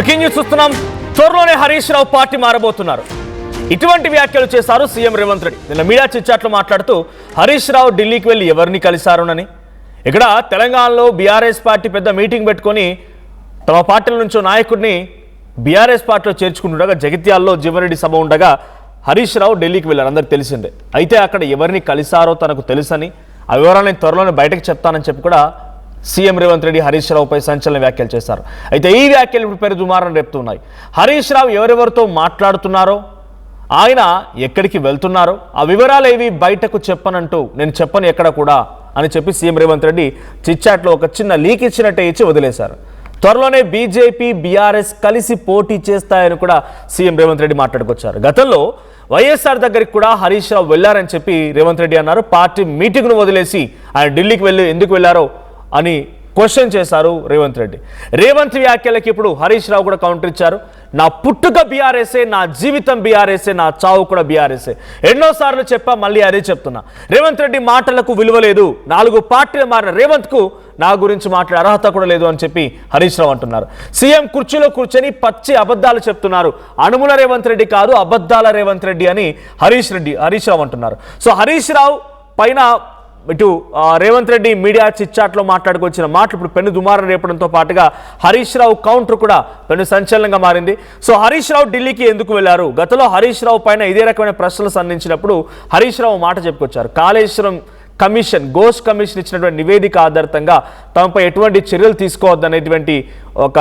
Breaking news చూస్తున్నాం. త్వరలోనే Harish Rao party మారబోతున్నారు. ఇటువంటి వ్యాఖ్యలు చేశారు సీఎం రేవంత్ రెడ్డి. నిన్న మీడియా చిట్చాట్లో మాట్లాడుతూ హరీష్ రావు ఢిల్లీకి వెళ్ళి ఎవరిని కలిశారునని, ఇక్కడ తెలంగాణలో బీఆర్ఎస్ పార్టీ పెద్ద మీటింగ్ పెట్టుకొని తమ పార్టీల నుంచో నాయకుడిని బీఆర్ఎస్ పార్టీలో చేర్చుకుంటుండగా జగిత్యాల్లో జీవన్రెడ్డి సభ ఉండగా హరీష్ రావు ఢిల్లీకి వెళ్ళారు, అందరికి తెలిసిందే. అయితే అక్కడ ఎవరిని కలిశారో తనకు తెలుసని, ఆ వివరాలను త్వరలోనే బయటకు చెప్తానని చెప్పి కూడా సీఎం రేవంత్ రెడ్డి హరీష్ రావుపై సంచలన వ్యాఖ్యలు చేశారు. అయితే ఈ వ్యాఖ్యలు ఇప్పుడు పేరు దుమారం రేపుతున్నాయి. హరీష్ రావు ఎవరెవరితో మాట్లాడుతున్నారో, ఆయన ఎక్కడికి వెళ్తున్నారో ఆ వివరాలు ఏవి బయటకు చెప్పనంటూ నేను చెప్పను ఎక్కడ కూడా అని చెప్పి సీఎం రేవంత్ రెడ్డి చిట్చాట్లో ఒక చిన్న లీక్ ఇచ్చినట్టే ఇచ్చి వదిలేశారు. త్వరలోనే బీజేపీ బీఆర్ఎస్ కలిసి పోటీ చేస్తాయని కూడా సీఎం రేవంత్ రెడ్డి మాట్లాడుకొచ్చారు. గతంలో వైఎస్ఆర్ దగ్గరికి కూడా హరీష్ రావు వెళ్లారని చెప్పి రేవంత్ రెడ్డి అన్నారు. పార్టీ మీటింగ్ను వదిలేసి ఆయన ఢిల్లీకి ఎందుకు వెళ్లారో అని క్వశ్చన్ చేశారు రేవంత్ రెడ్డి. రేవంత్ వ్యాఖ్యలకి ఇప్పుడు హరీష్ రావు కూడా కౌంటర్ ఇచ్చారు. నా పుట్టుక బీఆర్ఎస్ఏ, నా జీవితం బీఆర్ఎస్ఏ, నా చావు కూడా బీఆర్ఎస్ఏ. ఎన్నోసార్లు చెప్పా, మళ్ళీ అదే చెప్తున్నా. రేవంత్ రెడ్డి మాటలకు విలువ లేదు. 4 పార్టీలు మారిన రేవంత్కు నా గురించి మాట్లాడే అర్హత కూడా లేదు అని చెప్పి హరీష్ రావు అంటున్నారు. సీఎం కుర్చీలో కూర్చొని పచ్చి అబద్ధాలు చెప్తున్నారు. అనుముల రేవంత్ రెడ్డి కాదు, అబద్ధాల రేవంత్ రెడ్డి అని హరీష్ రావు అంటున్నారు. సో హరీష్ రావు పైన ఇటు రేవంత్ రెడ్డి మీడియా చిట్చాట్లో మాట్లాడుకొచ్చిన మాటలు ఇప్పుడు పెను దుమారం రేపడంతో పాటుగా హరీష్ రావు కౌంటర్ కూడా పెను సంచలనంగా మారింది. సో హరీష్ రావు ఢిల్లీకి ఎందుకు వెళ్లారు? గతంలో హరీష్ రావు పైన ఇదే రకమైన ప్రశ్నలు సంధించినప్పుడు హరీష్ రావు మాట చెప్పుకొచ్చారు. కాళేశ్వరం కమిషన్, ఘోష్ కమిషన్ ఇచ్చినటువంటి నివేదిక ఆధారితంగా తమపై ఎటువంటి చర్యలు తీసుకోవద్దనేటువంటి ఒక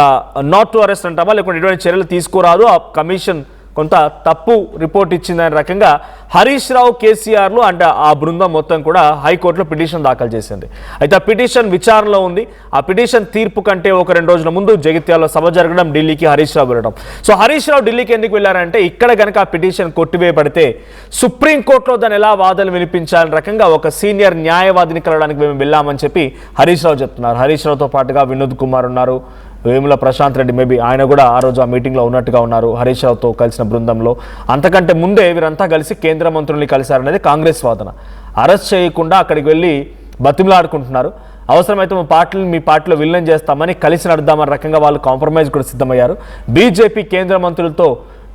నాట్ టు అరెస్ట్ అంటామా, లేకుంటే ఎటువంటి చర్యలు తీసుకోరాదు, ఆ కమిషన్ కొంత తప్పు రిపోర్ట్ ఇచ్చిందనే రకంగా హరీష్ రావు, కేసీఆర్లు అంటే ఆ బృందం మొత్తం కూడా హైకోర్టులో పిటిషన్ దాఖలు చేసింది. అయితే ఆ పిటిషన్ విచారణలో ఉంది. ఆ పిటిషన్ తీర్పు కంటే ఒక 2 రోజుల ముందు జగిత్యాల్లో సభ జరగడం, ఢిల్లీకి హరీష్ రావు వెళ్ళడం. సో హరీష్ రావు ఢిల్లీకి ఎందుకు వెళ్ళారంటే, ఇక్కడ కనుక ఆ పిటిషన్ కొట్టివేయబడితే సుప్రీంకోర్టులో దాన్ని ఎలా వాదనలు వినిపించాలని రకంగా ఒక సీనియర్ న్యాయవాదిని కలవడానికి మేము వెళ్ళామని చెప్పి హరీష్ రావు చెప్తున్నారు. హరీష్ రావుతో పాటుగా వినోద్ కుమార్ ఉన్నారు, వేముల ప్రశాంత్ రెడ్డి మేబీ ఆయన కూడా ఆ రోజు ఆ మీటింగ్లో ఉన్నట్టుగా ఉన్నారు హరీష్ రావుతో కలిసిన బృందంలో. అంతకంటే ముందే వీరంతా కలిసి కేంద్ర మంత్రుల్ని కలిశారనేది కాంగ్రెస్ వాదన. అరెస్ట్ చేయకుండా అక్కడికి వెళ్ళి బతిమలాడుకుంటున్నారు. అవసరమైతే మీ పార్టీలో విలీనం చేస్తామని కలిసి నడుద్దామన్న రకంగా వాళ్ళు కాంప్రమైజ్ కూడా సిద్ధమయ్యారు. బీజేపీ కేంద్ర మంత్రులతో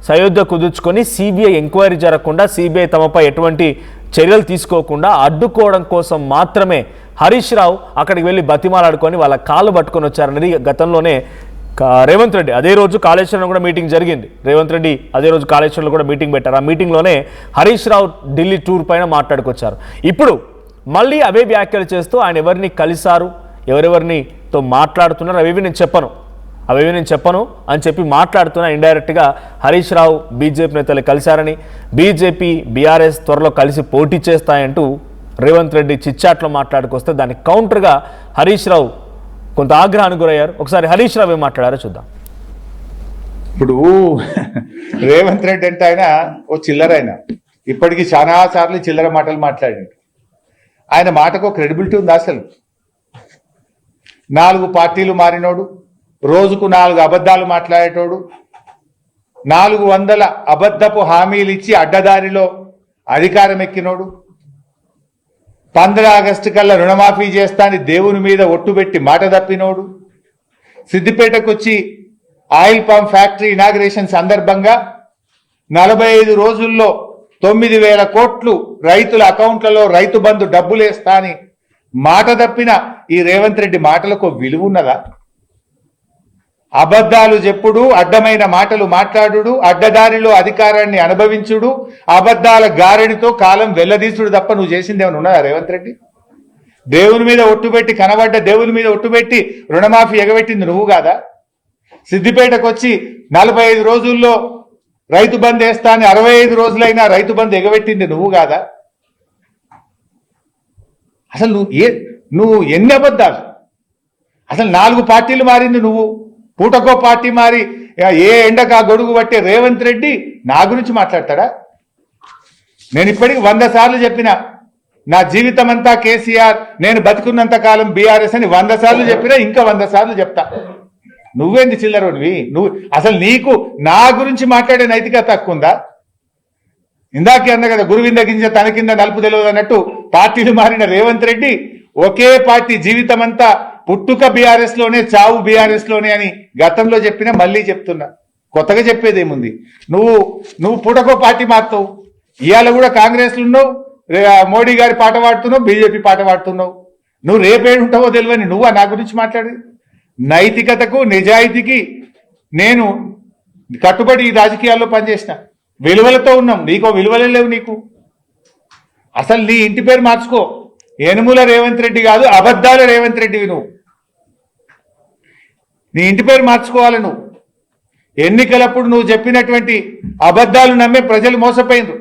సయోధ్య కుదుర్చుకొని సిబిఐ ఎంక్వైరీ జరగకుండా, సిబిఐ తమపై ఎటువంటి చర్యలు తీసుకోకుండా అడ్డుకోవడం కోసం మాత్రమే హరీష్ రావు అక్కడికి వెళ్ళి బతిమాలాడుకొని వాళ్ళ కాళ్ళు పట్టుకొని వచ్చారనేది గతంలోనే రేవంత్ రెడ్డి అదే రోజు కాళేశ్వరంలో కూడా మీటింగ్ జరిగింది. రేవంత్ రెడ్డి అదే రోజు కాళేశ్వరంలో కూడా మీటింగ్ పెట్టారు. ఆ మీటింగ్లోనే హరీష్ రావు ఢిల్లీ టూర్ పైన మాట్లాడుకొచ్చారు. ఇప్పుడు మళ్ళీ అవే వ్యాఖ్యలు చేస్తూ ఆయన ఎవరిని కలిశారు, ఎవరెవరినితో మాట్లాడుతున్నారు అవేవి నేను చెప్పను అని చెప్పి మాట్లాడుతున్నా. ఇండైరెక్ట్గా హరీష్ రావు బీజేపీ నేతలు కలిశారని, బీజేపీ బీఆర్ఎస్ త్వరలో కలిసి పోటీ చేస్తాయంటూ రేవంత్ రెడ్డి చిట్చాట్లో మాట్లాడుకొస్తే దానికి కౌంటర్గా హరీష్ రావు కొంత ఆగ్రహానికి గురయ్యారు. ఒకసారి హరీష్ రావు ఏం మాట్లాడారో చూద్దాం. ఇప్పుడు రేవంత్ రెడ్డి అంటే ఆయన ఓ చిల్లరైన, ఇప్పటికీ చాలా సార్లు చిల్లర మాటలు మాట్లాడిండు. ఆయన మాటకు క్రెడిబిలిటీ ఉంది. అసలు 4 పార్టీలు మారినోడు, రోజుకు 4 అబద్ధాలు మాట్లాడేటోడు, 400 అబద్ధపు హామీలు ఇచ్చి అడ్డదారిలో అధికారం ఎక్కినోడు, 15 ఆగస్టు కల్లా రుణమాఫీ చేస్తా అని దేవుని మీద ఒట్టుబెట్టి మాట తప్పినోడు, సిద్దిపేటకు వచ్చి ఆయిల్ పంప్ ఫ్యాక్టరీ ఇనాగ్రేషన్ సందర్భంగా 45 రోజుల్లో 9,000 కోట్లు రైతుల అకౌంట్లలో రైతు బంధు డబ్బులేస్తా అని మాట తప్పిన ఈ రేవంత్ రెడ్డి మాటలకు విలువ ఉన్నదా? అబద్ధాలు చెప్పుడు, అడ్డమైన మాటలు మాట్లాడుడు, అడ్డదారిలో అధికారాన్ని అనుభవించుడు, అబద్ధాల గారెడితో కాలం వెల్లదీసుడు తప్ప నువ్వు చేసింది ఏమైనా ఉన్నదా రేవంత్ రెడ్డి? దేవుని మీద ఒట్టుబెట్టి, కనబడ్డ దేవుని మీద ఒట్టుబెట్టి రుణమాఫీ ఎగబెట్టింది నువ్వు కాదా? సిద్దిపేటకు వచ్చి 45 రోజుల్లో రైతు బంద్ వేస్తా అని 65 రోజులైనా రైతు బంద్ ఎగబెట్టింది నువ్వు కాదా? అసలు నువ్వు ఎన్ని అబద్ధాలు? అసలు 4 పార్టీలు మారింది నువ్వు, పూటకో పార్టీ మారి ఏ ఎండకా గొడుగు పట్టే రేవంత్ రెడ్డి నా గురించి మాట్లాడతాడా? నేను ఇప్పటికి 100 సార్లు చెప్పిన, నా జీవితం అంతా కేసీఆర్, నేను బతుకున్నంత కాలం బీఆర్ఎస్ అని 100 సార్లు చెప్పినా, ఇంకా 100 సార్లు చెప్తా. నువ్వేంది చిల్లరోడివి? అసలు నీకు నా గురించి మాట్లాడే నైతికత తక్కువ ఉందా? ఇందాకే అన్న కదా, గురువింద గింజ తన కింద నలుపు తెలియదు అన్నట్టు పార్టీలు మారిన రేవంత్ రెడ్డి ఒకే పార్టీ జీవితం అంతా పుట్టుక బీఆర్ఎస్ లోనే, చావు బీఆర్ఎస్ లోనే అని గతంలో చెప్పినా మళ్ళీ చెప్తున్నా. కొత్తగా చెప్పేదేముంది? నువ్వు పూటకో పార్టీ మారుతావు. ఇవాళ కూడా కాంగ్రెస్లో ఉన్నావు, మోడీ గారి పాట పాడుతున్నావు, బీజేపీ పాట పాడుతున్నావు. నువ్వు రేపేడుంటావో తెలియని నువ్వా నా గురించి మాట్లాడేది? నైతికతకు, నిజాయితీకి నేను కట్టుబడి ఈ రాజకీయాల్లో పనిచేసిన, విలువలతో ఉన్నాం. నీకో విలువలే లేవు. నీకు అసలు నీ ఇంటి పేరు మార్చుకో. యనుమల రేవంత్ రెడ్డి కాదు, అబద్ధాల రేవంత్ రెడ్డివి నువ్వు. నీ ఇంటి పేరు మార్చుకోవాలి. నువ్వు ఎన్నికలప్పుడు నువ్వు చెప్పినటువంటి అబద్ధాలు నమ్మే ప్రజలు మోసపోయినరు.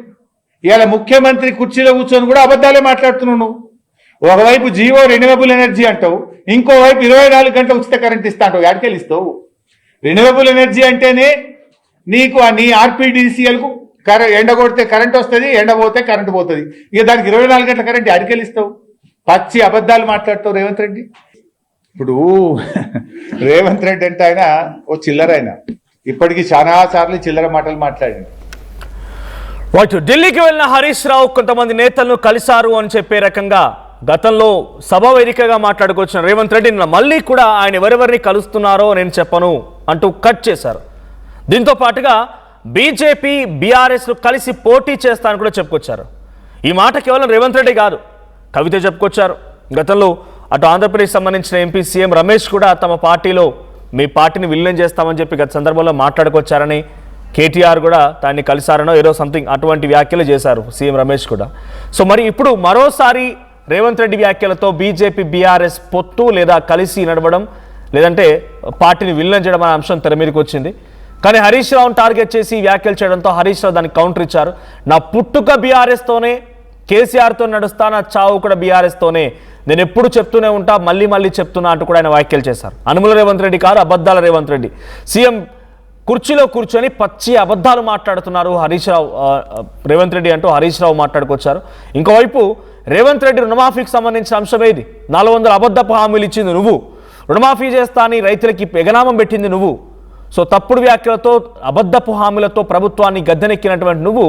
ఇవాళ ముఖ్యమంత్రి కుర్చీలో కూర్చొని కూడా అబద్ధాలే మాట్లాడుతున్నావు నువ్వు. ఒకవైపు జీవో రెన్యూవబుల్ ఎనర్జీ అంటావు, ఇంకోవైపు 24 గంటల ఉచిత కరెంట్ ఇస్తా అంటావు. ఎక్కడికెళ్ళి ఇస్తావు? రెన్యూవబుల్ ఎనర్జీ అంటేనే నీకు నీ ఆర్పీడీసీఎల్కు ఎండ కొడితే కరెంట్ వస్తుంది, ఎండ పోతే కరెంట్ పోతుంది. ఇక దానికి 24 గంటల కరెంట్ ఎక్కడికెళ్ళి ఇస్తావు? పచ్చి అబద్ధాలు మాట్లాడుతావు రేవంత్ రెడ్డి. ఇప్పుడు రేవంత్ రెడ్డి అంటే ఆయన ఓ చిల్లర. ఆయన ఇప్పటికీ చాలా సార్లు చిల్లర మాటలు మాట్లాడింది. వాటి ఢిల్లీకి వెళ్ళిన హరీష్ రావు కొంతమంది నేతలను కలిశారు అని చెప్పే రకంగా గతంలో సభ వేదికగా మాట్లాడుకొచ్చిన రేవంత్ రెడ్డి మళ్ళీ కూడా ఆయన ఎవరెవరిని కలుస్తున్నారో నేను చెప్పను అంటూ కట్ చేశారు. దీంతో పాటుగా బీజేపీ బీఆర్ఎస్లు కలిసి పోటీ చేస్తానని కూడా చెప్పుకొచ్చారు. ఈ మాట కేవలం రేవంత్ రెడ్డి కాదు, కవిత చెప్పుకొచ్చారు. గతంలో అటు ఆంధ్రప్రదేశ్ సంబంధించిన ఎంపీ సీఎం రమేష్ కూడా తమ పార్టీలో మీ పార్టీని విలీనం చేస్తామని చెప్పి గత సందర్భంలో మాట్లాడుకొచ్చారని, కేటీఆర్ కూడా దాన్ని కలిశారనో ఏదో సంథింగ్ అటువంటి వ్యాఖ్యలు చేశారు సీఎం రమేష్ కూడా. సో మరి ఇప్పుడు మరోసారి రేవంత్ రెడ్డి వ్యాఖ్యలతో బీజేపీ బీఆర్ఎస్ పొత్తు లేదా కలిసి నడవడం లేదంటే పార్టీని విలీనం చేయడం అనే అంశం తెర మీదకి వచ్చింది. కానీ హరీష్ రావును టార్గెట్ చేసి వ్యాఖ్యలు చేయడంతో హరీష్ రావు దానికి కౌంటర్ ఇచ్చారు. నా పుట్టుక బీఆర్ఎస్తోనే, కేసీఆర్తో నడుస్తా, నా చావు కూడా బీఆర్ఎస్తోనే, నేను ఎప్పుడు చెప్తూనే ఉంటా, మళ్ళీ మళ్ళీ చెప్తున్నా అంటూ కూడా ఆయన వ్యాఖ్యలు చేశారు. అనుముల రేవంత్ రెడ్డి కాదు, అబద్ధాల రేవంత్ రెడ్డి. సీఎం కుర్చీలో కూర్చొని పచ్చి అబద్ధాలు మాట్లాడుతున్నారు హరీష్ రావు, రేవంత్ రెడ్డి అంటూ హరీష్ రావు మాట్లాడుకొచ్చారు. ఇంకోవైపు రేవంత్ రెడ్డి రుణమాఫీకి సంబంధించిన అంశం ఏది? 400 అబద్ధపు హామీలు ఇచ్చింది నువ్వు, రుణమాఫీ చేస్తా అని రైతులకి ఎగనామం పెట్టింది నువ్వు. సో తప్పుడు వ్యాఖ్యలతో, అబద్ధపు హామీలతో ప్రభుత్వాన్ని గద్దెనెక్కినటువంటి నువ్వు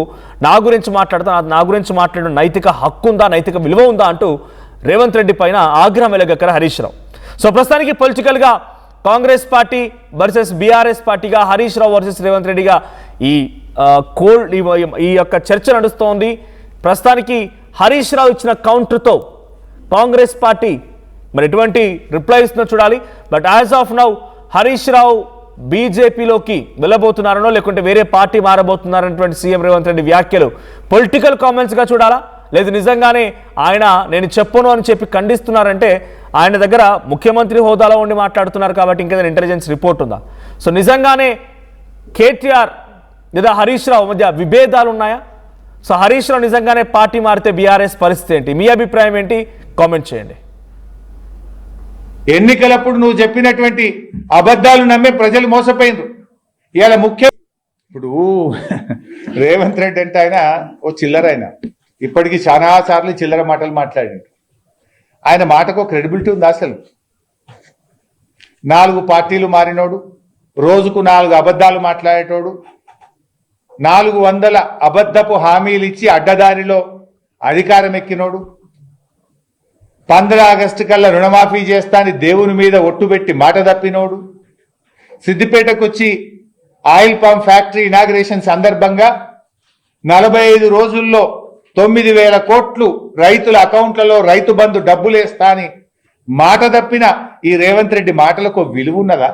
నా గురించి మాట్లాడుతా, నా గురించి మాట్లాడడం నైతిక హక్కు ఉందా, నైతిక విలువ ఉందా అంటూ రేవంత్ రెడ్డి పైన ఆగ్రహం వెలగక్కర హరీష్ రావు. సో ప్రస్తుతానికి పొలిటికల్గా కాంగ్రెస్ పార్టీ వర్సెస్ బీఆర్ఎస్ పార్టీగా, హరీష్ రావు వర్సెస్ రేవంత్ రెడ్డిగా ఈ యొక్క చర్చ నడుస్తోంది. ప్రస్తుతానికి హరీష్ రావు ఇచ్చిన కౌంటర్తో కాంగ్రెస్ పార్టీ మరి ఎటువంటి రిప్లై ఇస్తుందో చూడాలి. But as of now Harish Rao బీజేపీలోకి వెళ్ళబోతున్నారనో లేకుంటే వేరే పార్టీ మారబోతున్నారనేటువంటి సీఎం రేవంత్ రెడ్డి వ్యాఖ్యలు పొలిటికల్ కామెంట్స్గా చూడాలా, లేదు నిజంగానే ఆయన నేను చెప్పను అని చెప్పి ఖండిస్తున్నారంటే ఆయన దగ్గర ముఖ్యమంత్రి హోదాలో ఉండి మాట్లాడుతున్నారు కాబట్టి ఇంకేదైనా ఇంటెలిజెన్స్ రిపోర్ట్ ఉందా? సో నిజంగానే కేటీఆర్ లేదా హరీష్ రావు మధ్య విభేదాలు ఉన్నాయా? సో హరీష్ రావు నిజంగానే పార్టీ మారితే బీఆర్ఎస్ పరిస్థితి ఏంటి? మీ అభిప్రాయం ఏంటి? కామెంట్ చేయండి. ఎన్నికలప్పుడు నువ్వు చెప్పినటువంటి అబద్ధాలు నమ్మే ప్రజలు మోసపోయినరు. ఇవాళ ఇప్పుడు రేవంత్ రెడ్డి అంటే ఆయన ఓ చిల్లర. ఆయన ఇప్పటికీ చాలా సార్లు చిల్లర మాటలు మాట్లాడిండు. ఆయన మాటకు క్రెడిబిలిటీ ఉంది అసలు? 4 పార్టీలు మారినోడు, రోజుకు 4 అబద్ధాలు మాట్లాడేటోడు, 400 అబద్ధపు హామీలు ఇచ్చి అడ్డదారిలో అధికారం ఎక్కినోడు, 15 ఆగస్టు కల్లా రుణమాఫీ చేస్తా అని దేవుని మీద ఒట్టుబెట్టి మాట తప్పినోడు, సిద్దిపేటకు వచ్చి ఆయిల్ పంప్ ఫ్యాక్టరీ ఇనాగ్రేషన్ సందర్భంగా 45 రోజుల్లో 9,000 కోట్లు రైతుల అకౌంట్లలో రైతు బంధు డబ్బులేస్తా అని మాట తప్పిన ఈ రేవంత్ రెడ్డి మాటలకు విలువ ఉన్నదా?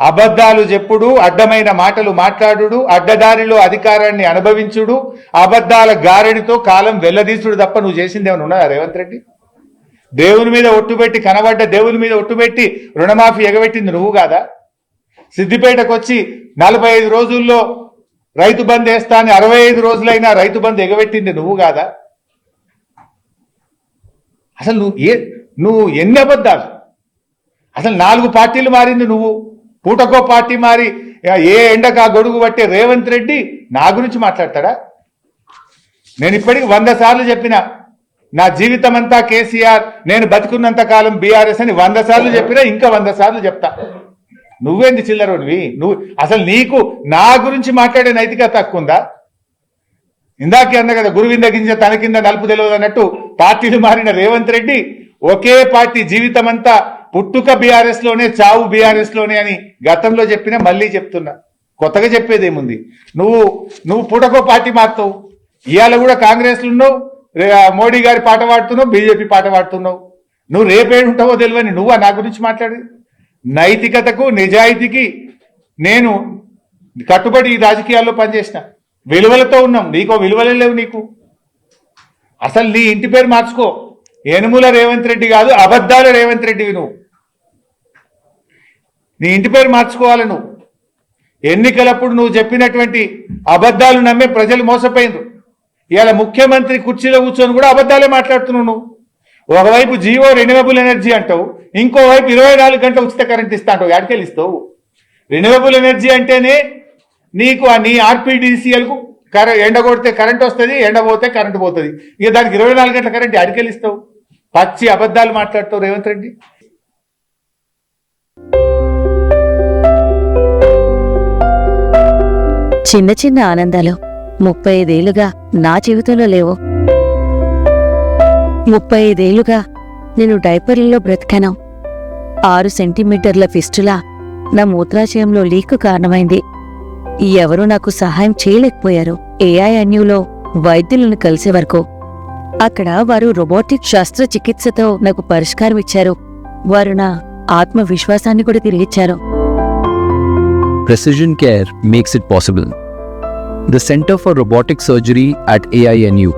అబద్ధాలు చెప్పుడు, అడ్డమైన మాటలు మాట్లాడుడు, అడ్డదారిలో అధికారాన్ని అనుభవించుడు, అబద్ధాల గారడితో కాలం వెల్లదీసుడు తప్ప నువ్వు చేసింది ఏమైనా ఉన్నదా రేవంత్ రెడ్డి? దేవుని మీద ఒట్టుబెట్టి, కనబడ్డ దేవుని మీద ఒట్టుబెట్టి రుణమాఫీ ఎగబెట్టింది నువ్వు కాదా? సిద్దిపేటకు వచ్చి 45 రోజుల్లో రైతు బంద్ వేస్తా అని 65 రోజులైనా రైతు బంద్ ఎగబెట్టింది నువ్వు కాదా? అసలు నువ్వు ఎన్ని అబద్ధాలు? అసలు 4 పార్టీలు మారింది నువ్వు, పూటకో పార్టీ మారి ఏ ఎండకు ఆ గొడుగు పట్టే రేవంత్ రెడ్డి నా గురించి మాట్లాడతాడా? నేను ఇప్పటికి 100 సార్లు చెప్పిన, నా జీవితం అంతా కేసీఆర్, నేను బతుకున్నంత కాలం బీఆర్ఎస్ అని 100 సార్లు చెప్పినా, ఇంకా 100 సార్లు చెప్తా. నువ్వేంది చిల్లరోడివి? అసలు నీకు నా గురించి మాట్లాడే నైతికత తక్కువ ఉందా? ఇందాకే అన్న కదా, గురువింద గింజ తన కింద నలుపు తెలియదు అన్నట్టు పార్టీలు మారిన రేవంత్ రెడ్డి ఒకే పార్టీ జీవితం అంతా పుట్టుక బీఆర్ఎస్ లోనే చావు బీఆర్ఎస్ లోనే అని గతంలో చెప్పినా మళ్ళీ చెప్తున్నా, కొత్తగా చెప్పేదేముంది. నువ్వు పుట్టకో పార్టీ మారుతావు, ఇవాళ కూడా కాంగ్రెస్లో ఉన్నావు, మోడీ గారి పాట పాడుతున్నావు, బీజేపీ పాట పాడుతున్నావు. నువ్వు రేపేడుంటావో తెలియని నువ్వు నా గురించి మాట్లాడి. నైతికతకు నిజాయితీకి నేను కట్టుబడి ఈ రాజకీయాల్లో పనిచేసిన, విలువలతో ఉన్నాం. నీకో విలువలే లేవు. నీకు అసలు నీ ఇంటి పేరు మార్చుకో, యనుమల రేవంత్ రెడ్డి కాదు, అబద్ధాల రేవంత్ రెడ్డివి నువ్వు. నీ ఇంటి పేరు మార్చుకోవాలి. నువ్వు ఎన్నికలప్పుడు నువ్వు చెప్పినటువంటి అబద్ధాలు నమ్మే ప్రజలు మోసపోయిండ్రు. ఇవాళ ముఖ్యమంత్రి కుర్చీలో కూర్చొని కూడా అబద్ధాలే మాట్లాడుతున్నావు నువ్వు. ఒకవైపు జియో రెన్యూవబుల్ ఎనర్జీ అంటావు, ఇంకోవైపు 24 గంటల ఉచిత కరెంట్ ఇస్తా అంటావు. ఎక్కడికి ఇస్తావు? రెన్యూవబుల్ ఎనర్జీ అంటేనే నీకు నీ ఆర్పిడిసిఎల్కు ఎండ కొడితే కరెంట్ వస్తుంది, ఎండ పోతే కరెంట్ పోతుంది. ఇక దానికి 24 గంటల కరెంట్ ఎక్కడికి ఇస్తావు? పచ్చి అబద్ధాలు మాట్లాడుతావు రేవంత్ రెడ్డి. చిన్న చిన్న ఆనందాలు 35 ఏళ్లుగా నా జీవితంలో లేవు. 35 ఏళ్లుగా నేను డైపర్లలో బ్రతికాను. 6 సెంటీమీటర్ల ఫిస్టులా నా మూత్రాశయంలో లీక్ కారణమైంది. ఎవరూ నాకు సహాయం చేయలేకపోయారు. ఏఐఎన్యూలో వైద్యులను కలిసే వరకు. అక్కడ వారు రోబోటిక్ శస్త్రచికిత్సతో నాకు పరిష్కారం ఇచ్చారు. వారు నా ఆత్మవిశ్వాసాన్ని కూడా తిరిగిచ్చారు. Precision Care makes it possible. The Center for Robotic Surgery at AINU